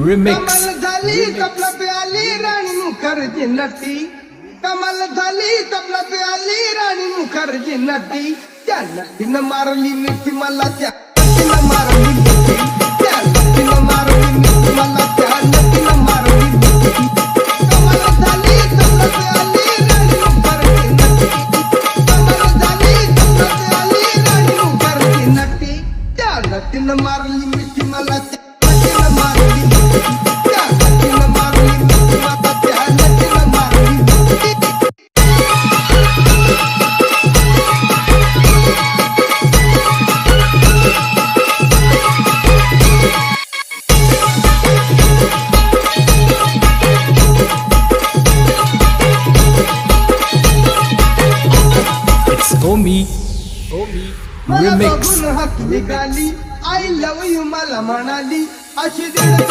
Remix. कमाल झाली तबला पे आली राणी मुखर्जी नटी. कमाल झाली तबला पे आली राणी मुखर्जी नटी. त्या नटीनं मारली मिठी मला, त्या नटीनं मारली मिठी. त्या नटीनं मारली मिठी मला, त्या नटीनं मारली मिठी. कमाल झाली तबला पे आली राणी मुखर्जी नटी. कमाल झाली तबला पे आली राणी मुखर्जी नटी. त्या नटीनं मारली मिठी मला, त्या नटीनं मारली मिठी. त्या नटीनं मारली मिठी मला, त्या नटीनं मारली मिठी. It's Omi. मला Remix. बघून हसली गाली, आय लव्ह यू मला म्हणाली. अशी दीड